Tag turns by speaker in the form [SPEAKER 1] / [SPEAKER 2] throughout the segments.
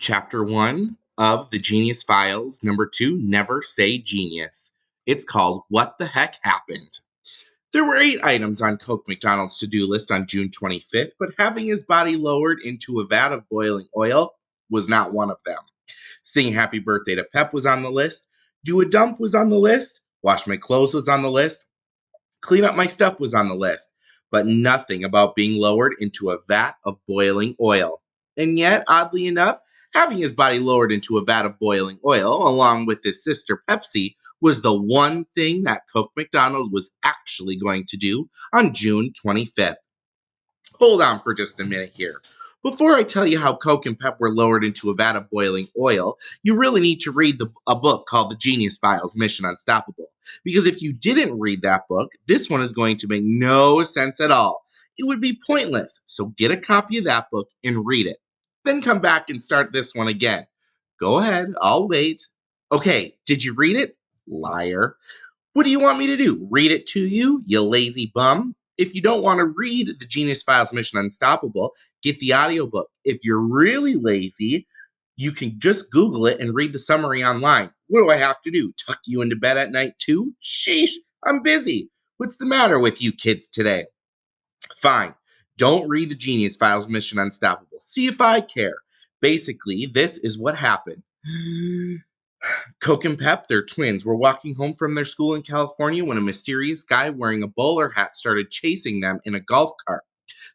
[SPEAKER 1] Chapter 1 of The Genius Files, Number 2, Never Say Genius. It's called What the Heck Happened? There were 8 items on Coke McDonald's to-do list on June 25th, but having his body lowered into a vat of boiling oil was not one of them. Sing Happy Birthday to Pep was on the list. Do a dump was on the list. Wash my clothes was on the list. Clean up my stuff was on the list, but nothing about being lowered into a vat of boiling oil. And yet, oddly enough, having his body lowered into a vat of boiling oil, along with his sister Pepsi, was the one thing that Coke McDonald was actually going to do on June 25th. Hold on for just a minute here. Before I tell you how Coke and Pep were lowered into a vat of boiling oil, you really need to read a book called The Genius Files Mission Unstoppable. Because if you didn't read that book, this one is going to make no sense at all. It would be pointless. So get a copy of that book and read it. Then come back and start this one again. Go ahead, I'll wait. Okay, did you read it? Liar. What do you want me to do? Read it to you, you lazy bum? If you don't want to read the Genius Files Mission Unstoppable, get the audiobook. If you're really lazy, you can just Google it and read the summary online. What do I have to do? Tuck you into bed at night too? Sheesh, I'm busy. What's the matter with you kids today? Fine. Don't read the Genius Files Mission Unstoppable. See if I care. Basically, this is what happened. Coke and Pep, their twins, were walking home from their school in California when a mysterious guy wearing a bowler hat started chasing them in a golf cart.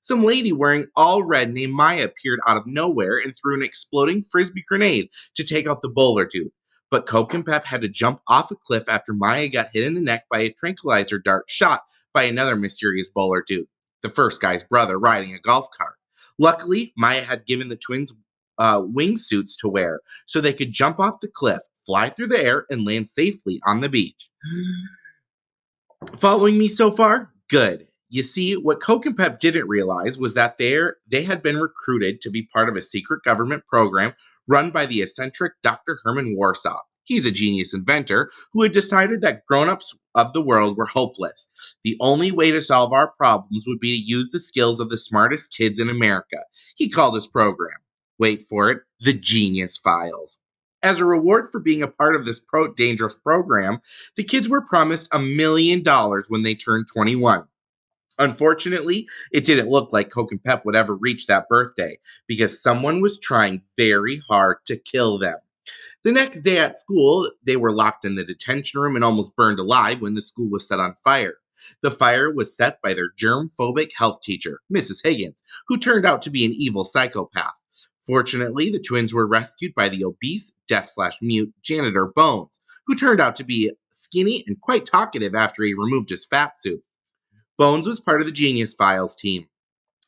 [SPEAKER 1] Some lady wearing all red named Maya appeared out of nowhere and threw an exploding frisbee grenade to take out the bowler dude. But Coke and Pep had to jump off a cliff after Maya got hit in the neck by a tranquilizer dart shot by another mysterious bowler dude, the first guy's brother riding a golf cart. Luckily, Maya had given the twins wingsuits to wear so they could jump off the cliff, fly through the air, and land safely on the beach. Following me so far? Good. You see, what Coke and Pep didn't realize was that they had been recruited to be part of a secret government program run by the eccentric Dr. Herman Warsaw. He's a genius inventor who had decided that grown-ups of the world were hopeless. The only way to solve our problems would be to use the skills of the smartest kids in America. He called his program, wait for it, the Genius Files. As a reward for being a part of this dangerous program, the kids were promised $1 million when they turned 21. Unfortunately, it didn't look like Coke and Pep would ever reach that birthday because someone was trying very hard to kill them. The next day at school, they were locked in the detention room and almost burned alive when the school was set on fire. The fire was set by their germ-phobic health teacher, Mrs. Higgins, who turned out to be an evil psychopath. Fortunately, the twins were rescued by the obese, deaf/mute janitor Bones, who turned out to be skinny and quite talkative after he removed his fat suit. Bones was part of the Genius Files team,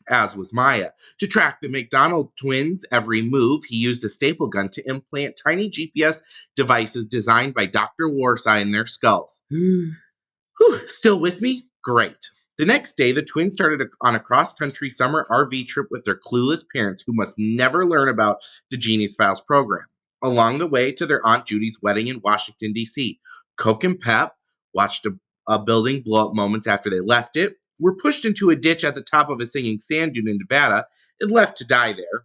[SPEAKER 1] as was Maya. To track the McDonald twins' every move, he used a staple gun to implant tiny GPS devices designed by Dr. Warsaw in their skulls. Whew, still with me? Great. The next day, the twins started on a cross-country summer RV trip with their clueless parents who must never learn about the Genius Files program. Along the way to their Aunt Judy's wedding in Washington, D.C., Coke and Pep watched a building blow up moments after they left it, were pushed into a ditch at the top of a singing sand dune in Nevada, and left to die there.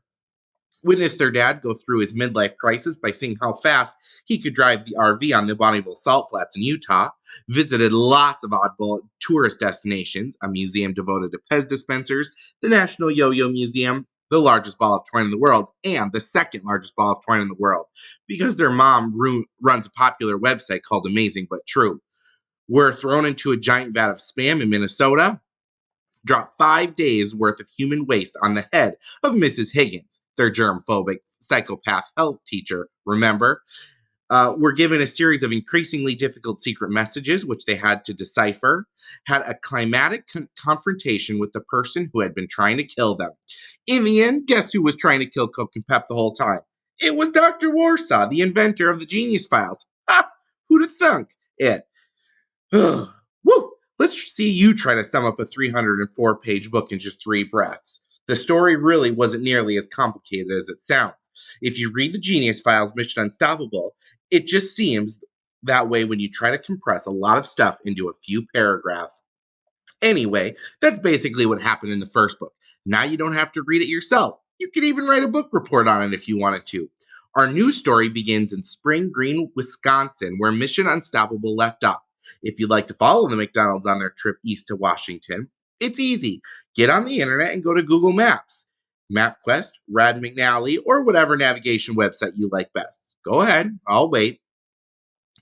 [SPEAKER 1] Witnessed their dad go through his midlife crisis by seeing how fast he could drive the RV on the Bonneville Salt Flats in Utah. Visited lots of oddball tourist destinations, a museum devoted to Pez dispensers, the National Yo-Yo Museum, the largest ball of twine in the world, and the second largest ball of twine in the world, because their mom runs a popular website called Amazing But True. Were thrown into a giant vat of spam in Minnesota, dropped 5 days worth of human waste on the head of Mrs. Higgins, their germ-phobic psychopath health teacher, remember? Were given a series of increasingly difficult secret messages, which they had to decipher, had a climatic confrontation with the person who had been trying to kill them. In the end, guess who was trying to kill Coke and Pep the whole time? It was Dr. Warsaw, the inventor of the Genius Files. Ha! Who'd have thunk it? Woo! Let's see you try to sum up a 304-page book in just 3 breaths. The story really wasn't nearly as complicated as it sounds. If you read the Genius Files Mission Unstoppable, it just seems that way when you try to compress a lot of stuff into a few paragraphs. Anyway, that's basically what happened in the first book. Now you don't have to read it yourself. You could even write a book report on it if you wanted to. Our new story begins in Spring Green, Wisconsin, where Mission Unstoppable left off. If you'd like to follow the McDonald's on their trip east to Washington, it's easy. Get on the internet and go to Google Maps, MapQuest, Rad McNally, or whatever navigation website you like best. Go ahead, I'll wait.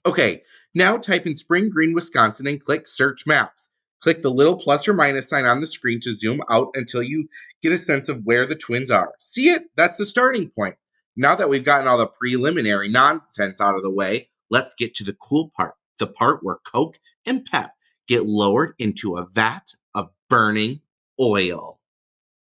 [SPEAKER 1] Okay, now type in Spring Green, Wisconsin and click Search Maps. Click the little plus or minus sign on the screen to zoom out until you get a sense of where the twins are. See it? That's the starting point. Now that we've gotten all the preliminary nonsense out of the way, let's get to the cool part, the part where Coke and Pep get lowered into a vat of burning oil.